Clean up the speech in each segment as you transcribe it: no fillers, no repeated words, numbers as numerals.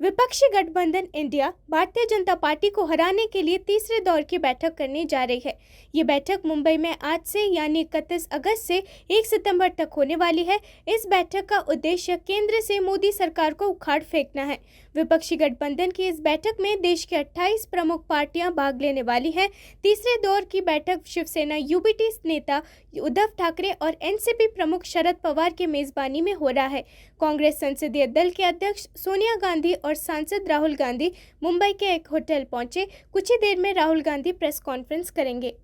विपक्षी गठबंधन India Bharatiya Janata party को हराने के लिए तीसरे दौर की बैठक करने जा रही है। ये बैठक मुंबई में आज से यानी 31 अगस्त से 1 सितंबर तक होने वाली है। इस बैठक का उद्देश्य केंद्र से मोदी सरकार को उखाड़ फेंकना है। विपक्षी गठबंधन की इस बैठक में देश के 28 प्रमुख पार्टियां भाग लेने वाली हैं। तीसरे दौर की बैठक शिवसेना यूबीटी नेता उद्धव ठाकरे और एनसीपी प्रमुख शरद पवार की मेजबानी में हो रहा है। कांग्रेस संसदीय दल के अध्यक्ष सोनिया गांधी और सांसद राहुल गांधी मुंबई के एक होटल पहुंचे। कुछ ही देर में राहुल गांधी प्रेस कॉन्फ्रेंस करेंगे।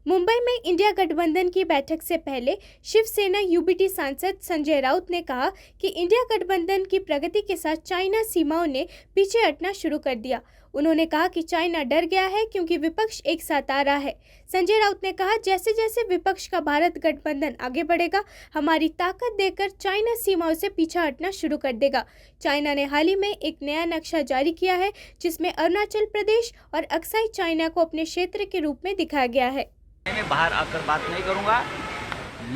मुंबई में इंडिया गठबंधन की बैठक से पहले शिवसेना यूबीटी सांसद संजय राउत ने कहा कि इंडिया गठबंधन की प्रगति के साथ चाइना सीमाओं ने पीछे हटना शुरू कर दिया। उन्होंने कहा कि चाइना डर गया है क्योंकि विपक्ष एक साथ आ रहा है। संजय राउत ने कहा, जैसे जैसे विपक्ष का भारत गठबंधन आगे बढ़ेगा, हमारी ताकत देखकर चाइना सीमाओं से पीछा हटना शुरू कर देगा। चाइना ने हाल ही में एक नया नक्शा जारी किया है जिसमें अरुणाचल प्रदेश और अक्साई चाइना को अपने क्षेत्र के रूप में दिखाया गया है। मैं बाहर आकर बात नहीं करूंगा,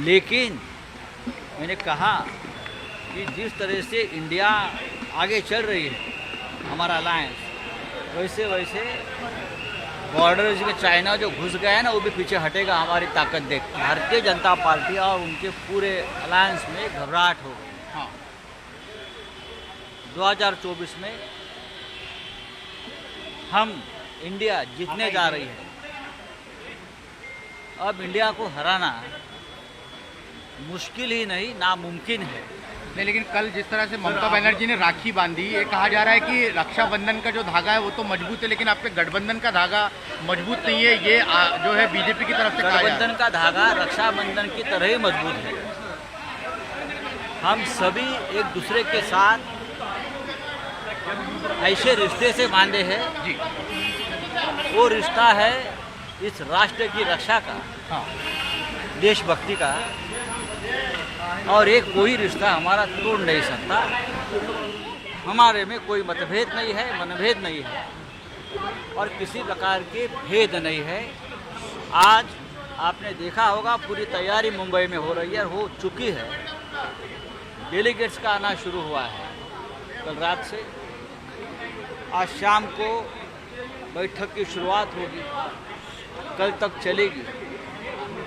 लेकिन मैंने कहा कि जिस तरह से इंडिया आगे चल रही है, हमारा अलायंस, वैसे वैसे बॉर्डर्स में चाइना जो घुस गया है ना, वो भी पीछे हटेगा हमारी ताकत देख। भारतीय जनता पार्टी और उनके पूरे अलायंस में घबराहट हो गई। हाँ, 2024 में हम इंडिया जीतने जा रही है। अब इंडिया को हराना मुश्किल ही नहीं, नामुमकिन है। नहीं, लेकिन कल जिस तरह से ममता बनर्जी ने राखी बांधी, ये कहा जा रहा है कि रक्षाबंधन का जो धागा है वो तो मजबूत है, लेकिन आपके गठबंधन का धागा मजबूत नहीं है। ये जो है बीजेपी की तरफ से गठबंधन का धागा रक्षाबंधन की तरह ही मजबूत है। हम सभी एक दूसरे के साथ ऐसे रिश्ते से बांधे हैं जी। वो रिश्ता है इस राष्ट्र की रक्षा का, हाँ, देशभक्ति का, और एक कोई रिश्ता हमारा तोड़ नहीं सकता। हमारे में कोई मतभेद नहीं है, मनभेद नहीं है और किसी प्रकार के भेद नहीं है। आज आपने देखा होगा पूरी तैयारी मुंबई में हो रही है, हो चुकी है। डेलीगेट्स का आना शुरू हुआ है कल रात से। आज शाम को बैठक की शुरुआत होगी, कल तक चलेगी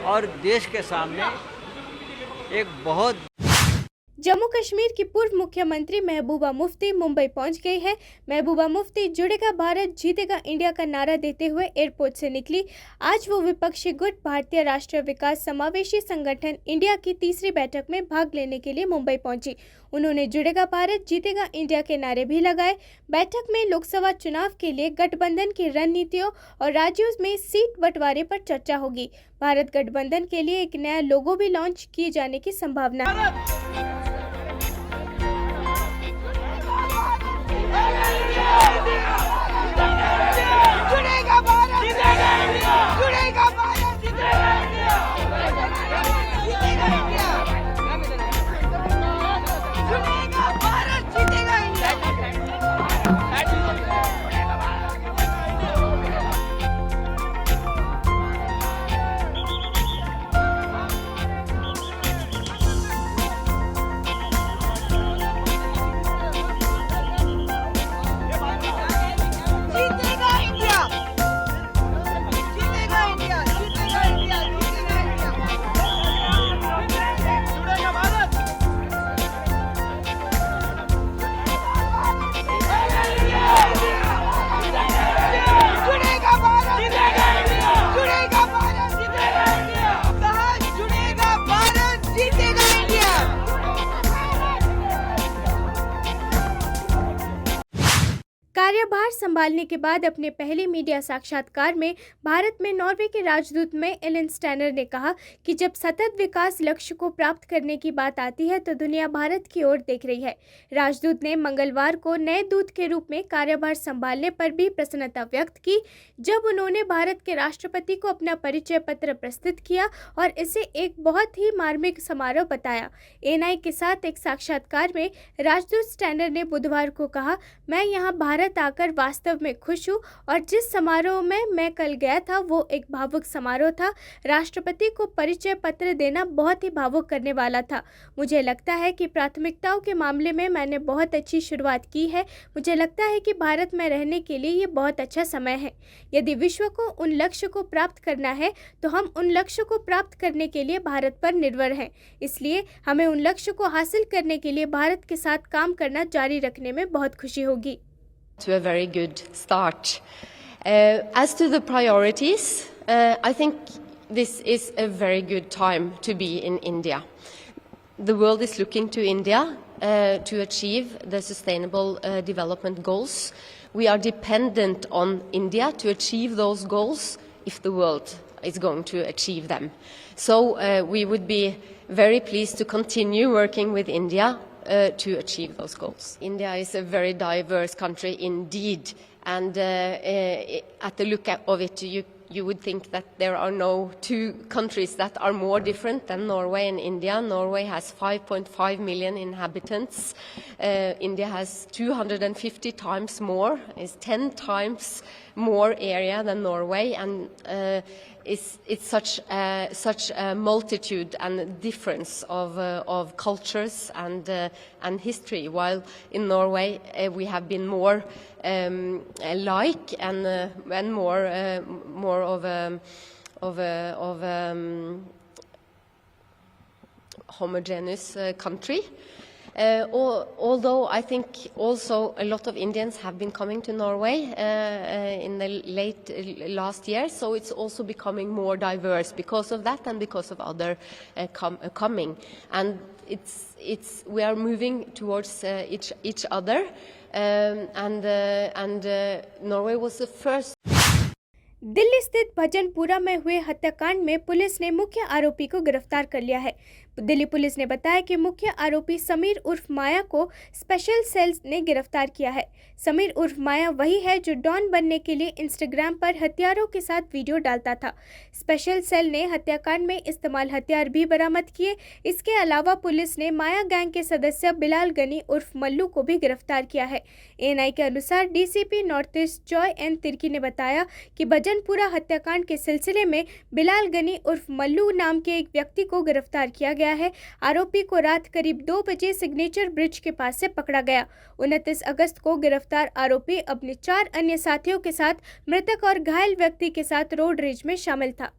और देश के सामने एक बहुत। जम्मू कश्मीर की पूर्व मुख्यमंत्री महबूबा मुफ्ती मुंबई पहुंच गई है। महबूबा मुफ्ती जुड़ेगा भारत जीतेगा इंडिया का नारा देते हुए एयरपोर्ट से निकली। आज वो विपक्षी गुट भारतीय राष्ट्रीय विकास समावेशी संगठन इंडिया की तीसरी बैठक में भाग लेने के लिए मुंबई पहुंची। उन्होंने जुड़ेगा भारत जीतेगा इंडिया के नारे भी लगाए। बैठक में लोकसभा चुनाव के लिए गठबंधन की रणनीतियों और राज्यों में सीट बंटवारे पर चर्चा होगी। भारत गठबंधन के लिए एक नया लोगो भी लॉन्च किए जाने की संभावना है। संभालने के बाद अपने पहले मीडिया साक्षात्कार में भारत में नॉर्वे के राजदूत में एलन स्टैनर ने कहा कि जब सतत विकास लक्ष्य को प्राप्त करने की बात आती है तो दुनिया भारत की ओर देख रही है। राजदूत ने मंगलवार को नए दूत के रूप में कार्यभार संभालने पर भी प्रसन्नता व्यक्त की, जब उन्होंने भारत के राष्ट्रपति को अपना परिचय पत्र प्रस्तुत किया और इसे एक बहुत ही मार्मिक समारोह बताया। एएनआई के साथ एक साक्षात्कार में राजदूत स्टैनर ने बुधवार को कहा, मैं यहाँ भारत आकर वास्तव में खुश हूँ और जिस समारोह में मैं कल गया था वो एक भावुक समारोह था। राष्ट्रपति को परिचय पत्र देना बहुत ही भावुक करने वाला था। मुझे लगता है कि प्राथमिकताओं के मामले में मैंने बहुत अच्छी शुरुआत की है। मुझे लगता है कि भारत में रहने के लिए ये बहुत अच्छा समय है। यदि विश्व को उन लक्ष्य को प्राप्त करना है तो हम उन लक्ष्य को प्राप्त करने के लिए भारत पर निर्भर हैं। इसलिए हमें उन लक्ष्य को हासिल करने के लिए भारत के साथ काम करना जारी रखने में बहुत खुशी होगी। To a very good start. As to the priorities, I think this is a very good time to be in India. The world is looking to India to achieve the Sustainable Development Goals. We are dependent on India to achieve those goals if the world is going to achieve them. So we would be very pleased to continue working with India to achieve those goals. India is a very diverse country indeed, and at the look of it, you would think that there are no two countries that are more different than Norway and India. Norway has 5.5 million inhabitants. India has 250 times more, is 10 times more area than Norway, and it's such a multitude and difference of cultures and history. While in Norway we have been more alike and more of a homogeneous country. Although I think also a lot of Indians have been coming to Norway in the late last year, so it's also becoming more diverse because of that and because of other coming. And we are moving towards each other, and Norway was the first. Delhi स्थित भजनपुरा में हुए हत्याकांड में police ने मुख्य आरोपी को गिरफ्तार कर लिया है। दिल्ली पुलिस ने बताया कि मुख्य आरोपी समीर उर्फ माया को स्पेशल सेल ने गिरफ्तार किया है। समीर उर्फ माया वही है जो डॉन बनने के लिए इंस्टाग्राम पर हथियारों के साथ वीडियो डालता था। स्पेशल सेल ने हत्याकांड में इस्तेमाल हथियार भी बरामद किए। इसके अलावा पुलिस ने माया गैंग के सदस्य बिलाल गनी उर्फ मल्लू को भी गिरफ्तार किया है। एएनआई के अनुसार DCP north east Joy N Tirkey ने बताया कि भजनपुरा हत्याकांड के सिलसिले में बिलाल गनी उर्फ मल्लू नाम के एक व्यक्ति को गिरफ्तार किया गया है। आरोपी को रात करीब 2 बजे सिग्नेचर ब्रिज के पास से पकड़ा गया। 29 अगस्त को गिरफ्तार आरोपी अपने 4 अन्य साथियों के साथ मृतक और घायल व्यक्ति के साथ रोड रेज में शामिल था।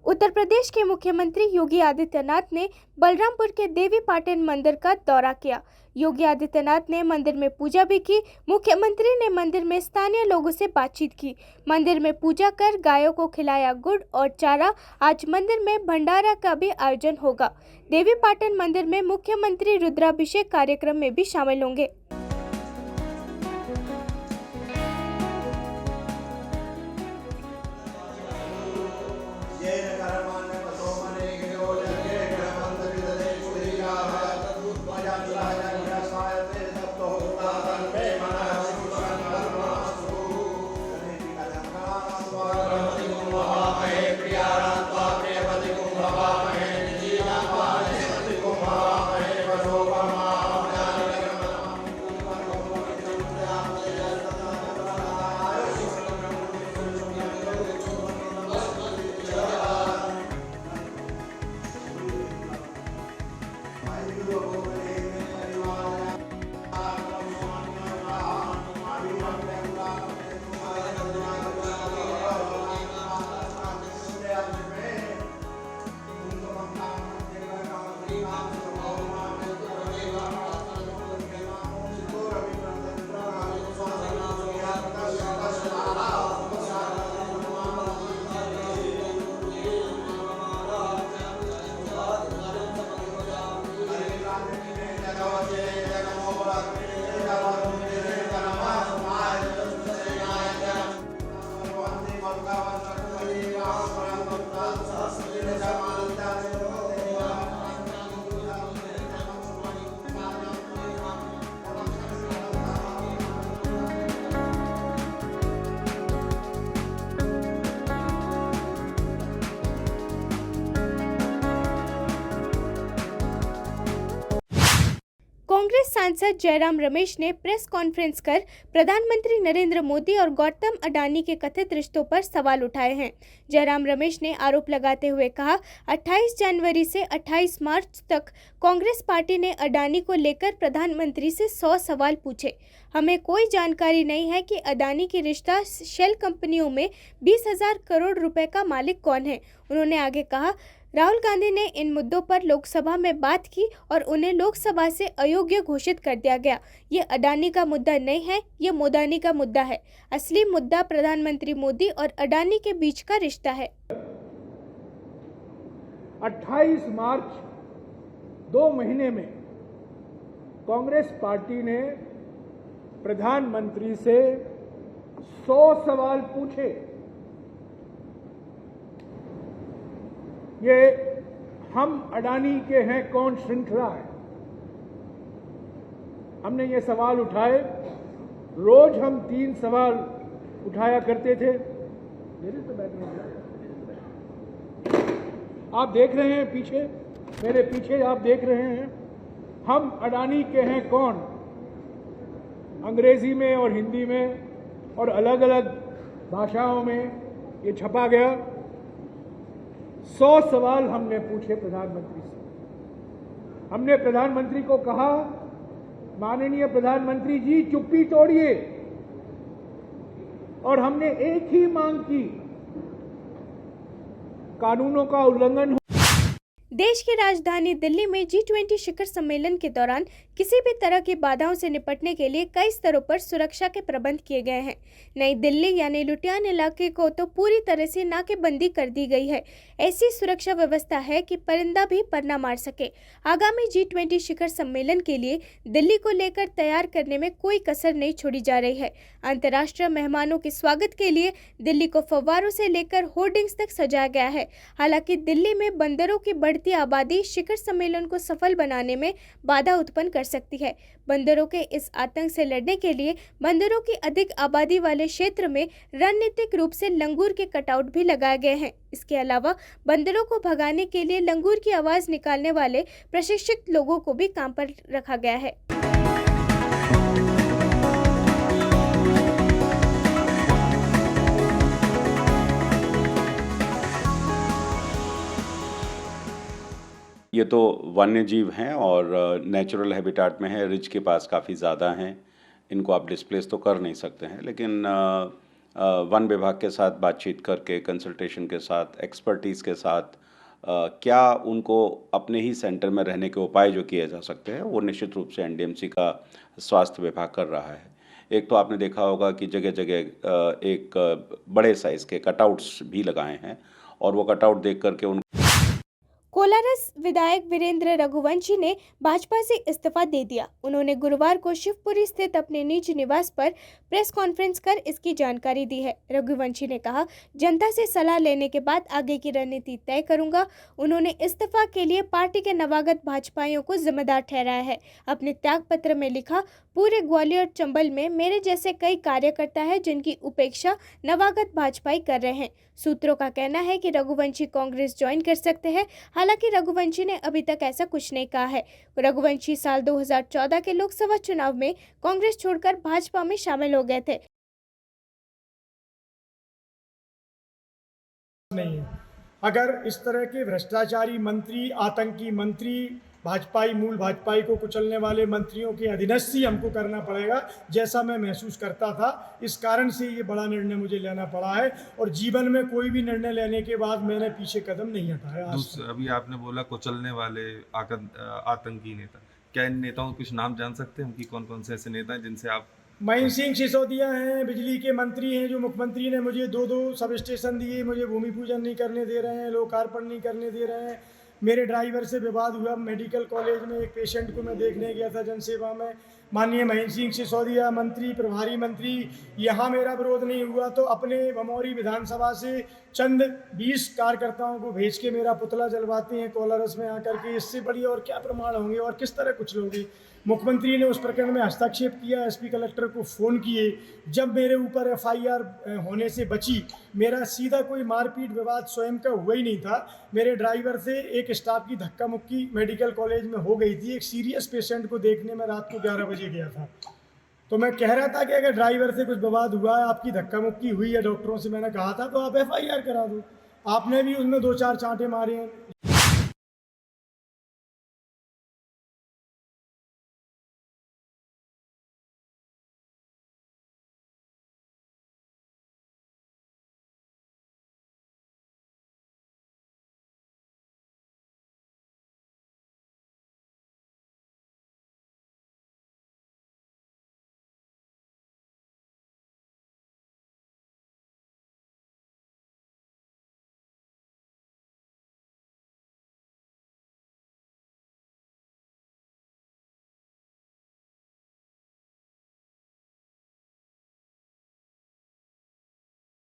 उत्तर प्रदेश के मुख्यमंत्री योगी आदित्यनाथ ने बलरामपुर के देवी पाटन मंदिर का दौरा किया। योगी आदित्यनाथ ने मंदिर में पूजा भी की। मुख्यमंत्री ने मंदिर में स्थानीय लोगों से बातचीत की। मंदिर में पूजा कर गायों को खिलाया गुड़ और चारा। आज मंदिर में भंडारा का भी आयोजन होगा। देवी पाटन मंदिर में मुख्यमंत्री रुद्राभिषेक कार्यक्रम में भी शामिल होंगे। कांग्रेस सांसद जयराम रमेश ने प्रेस कॉन्फ्रेंस कर प्रधानमंत्री नरेंद्र मोदी और गौतम अडानी के कथित रिश्तों पर सवाल उठाए हैं। जयराम रमेश ने आरोप लगाते हुए कहा, 28 जनवरी से 28 मार्च तक कांग्रेस पार्टी ने अडानी को लेकर प्रधानमंत्री से 100 सवाल पूछे। हमें कोई जानकारी नहीं है कि अडानी की रिश्ता शेल कंपनियों में 20,000 करोड़ रुपए का मालिक कौन है। उन्होंने आगे कहा, राहुल गांधी ने इन मुद्दों पर लोकसभा में बात की और उन्हें लोकसभा से अयोग्य घोषित कर दिया गया। ये अडानी का मुद्दा नहीं है, ये मोदानी का मुद्दा है। असली मुद्दा प्रधानमंत्री मोदी और अडानी के बीच का रिश्ता है। 28 मार्च 2 महीने में कांग्रेस पार्टी ने प्रधानमंत्री से 100 सवाल पूछे। ये हम अडानी के हैं कौन श्रृंखला है। हमने ये सवाल उठाए, रोज हम 3 सवाल उठाया करते थे। आप देख रहे हैं पीछे, मेरे पीछे आप देख रहे हैं, हम अडानी के हैं कौन, अंग्रेजी में और हिंदी में और अलग अलग भाषाओं में ये छपा गया। 100 सवाल हमने पूछे प्रधानमंत्री से। हमने प्रधानमंत्री को कहा, माननीय प्रधानमंत्री जी चुप्पी तोड़िए, और हमने एक ही मांग की, कानूनों का उल्लंघन। देश की राजधानी दिल्ली में G20 शिखर सम्मेलन के दौरान किसी भी तरह की बाधाओं से निपटने के लिए कई स्तरों पर सुरक्षा के प्रबंध किए गए हैं। नई दिल्ली यानी लुटियान इलाके को तो पूरी तरह से नाकेबंदी कर दी गई है। ऐसी सुरक्षा व्यवस्था है कि परिंदा भी पर न मार सके। आगामी G20 शिखर सम्मेलन के लिए दिल्ली को लेकर तैयार करने में कोई कसर नहीं छोड़ी जा रही है। अंतर्राष्ट्रीय मेहमानों के स्वागत के लिए दिल्ली को फव्वारों से लेकर होर्डिंग्स तक सजाया गया है। हालांकि दिल्ली में बंदरों की बढ़ती आबादी शिखर सम्मेलन को सफल बनाने में बाधा उत्पन्न कर सकती है। बंदरों के इस आतंक से लड़ने के लिए बंदरों की अधिक आबादी वाले क्षेत्र में रणनीतिक रूप से लंगूर के कटआउट भी लगाए गए हैं। इसके अलावा बंदरों को भगाने के लिए लंगूर की आवाज निकालने वाले प्रशिक्षित लोगों को भी काम पर रखा गया है। ये तो वन्य जीव हैं और नेचुरल हैबिटेट में है, रिच के पास काफ़ी ज़्यादा हैं। इनको आप डिस्प्लेस तो कर नहीं सकते हैं, लेकिन वन विभाग के साथ बातचीत करके, कंसल्टेशन के साथ, एक्सपर्टीज़ के साथ क्या उनको अपने ही सेंटर में रहने के उपाय जो किए जा सकते हैं, वो निश्चित रूप से एनडीएमसी का स्वास्थ्य विभाग कर रहा है। एक तो आपने देखा होगा कि जगह जगह एक बड़े साइज़ के कटआउट्स भी लगाए हैं और वो कटआउट देख करके उन कोलारस विधायक वीरेंद्र रघुवंशी ने भाजपा से इस्तीफा दे दिया। उन्होंने गुरुवार को शिवपुरी स्थित अपने निज निवास पर प्रेस कॉन्फ्रेंस कर इसकी जानकारी दी है। रघुवंशी ने कहा, जनता से सलाह लेने के बाद आगे की रणनीति तय करूंगा। उन्होंने इस्तीफा के लिए पार्टी के नवागत भाजपाइयों को जिम्मेदार ठहराया है। अपने त्याग पत्र में लिखा, पूरे ग्वालियर चंबल में मेरे जैसे कई कार्यकर्ता हैं जिनकी उपेक्षा नवागत भाजपाई कर रहे हैं। सूत्रों का कहना है कि रघुवंशी कांग्रेस ज्वाइन कर सकते हैं। हालांकि रघुवंशी ने अभी तक ऐसा कुछ नहीं कहा है। रघुवंशी साल 2014 के लोकसभा चुनाव में कांग्रेस छोड़कर भाजपा में शामिल हो गए थे। नहीं है। अगर इस तरह के भ्रष्टाचारी मंत्री, आतंकी मंत्री, मूल भाजपाई को कुचलने वाले मंत्रियों के अधीनस्थ ही हमको करना पड़ेगा, जैसा मैं महसूस करता था। इस कारण से ये बड़ा निर्णय मुझे लेना पड़ा है और जीवन में कोई भी निर्णय लेने के बाद मैंने पीछे कदम नहीं हटाया। अभी आपने बोला कुचलने वाले आतंकी नेता, क्या इन नेताओं के कुछ नाम जान सकते हैं कि कौन कौन से ऐसे नेता हैं जिनसे आप? महेंद्र सिंह सिसोदिया हैं, बिजली के मंत्री हैं, जो मुख्यमंत्री ने मुझे 2 सब स्टेशन दिए, मुझे भूमि पूजन नहीं करने दे रहे हैं, लोकार्पण नहीं करने दे रहे हैं। मेरे ड्राइवर से विवाद हुआ मेडिकल कॉलेज में, एक पेशेंट को मैं देखने गया था जनसेवा में। माननीय महेंद्र सिंह सिसोदिया मंत्री, प्रभारी मंत्री, यहाँ मेरा विरोध नहीं हुआ तो अपने भमौरी विधानसभा से चंद 20 कार्यकर्ताओं को भेज के मेरा पुतला जलवाते हैं कोलारस में आकर के। इससे बड़ी और क्या प्रमाण होंगे और किस तरह कुछ लोगे? मुख्यमंत्री ने उस प्रकरण में हस्तक्षेप किया, एसपी कलेक्टर को फ़ोन किए। जब मेरे ऊपर एफआईआर होने से बची, मेरा सीधा कोई मारपीट विवाद स्वयं का हुआ ही नहीं था। मेरे ड्राइवर से एक स्टाफ की धक्का मुक्की मेडिकल कॉलेज में हो गई थी। एक सीरियस पेशेंट को देखने में रात को 11 बजे गया था। तो मैं कह रहा था कि अगर ड्राइवर से कुछ विवाद हुआ है, आपकी धक्का मुक्की हुई है, डॉक्टरों से मैंने कहा था, तो आप एफआईआर करा दो। आपने भी उसमें 2-4 चांटे मारे हैं।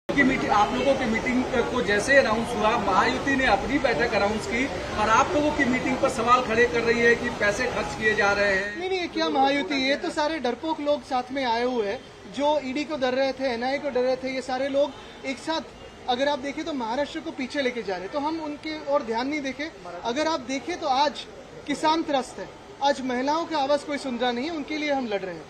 की मीटिंग, आप लोगों की मीटिंग को जैसे अनाउंस हुआ, महायुति ने अपनी बैठक अनाउंस की और आप लोगों की मीटिंग पर सवाल खड़े कर रही है कि पैसे खर्च किए जा रहे हैं। नहीं, क्या महायुति, ये तो सारे डरपोक लोग साथ में आए हुए हैं, जो ईडी को डर रहे थे, एनआईए को डर रहे थे। ये सारे लोग एक साथ, अगर आप देखें तो महाराष्ट्र को पीछे लेके जा रहे हैं, तो हम उनके और ध्यान नहीं देखे। अगर आप देखें तो आज किसान त्रस्त है, आज महिलाओं की आवाज कोई सुन रहा नहीं है, उनके लिए हम लड़ रहे हैं।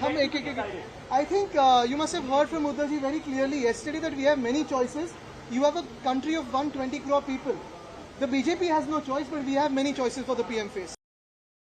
हम एक I think you must have heard from Uddhav ji very clearly yesterday that we have many choices. You have a country of 120 crore people. The BJP has no choice, but we have many choices for the PM phase.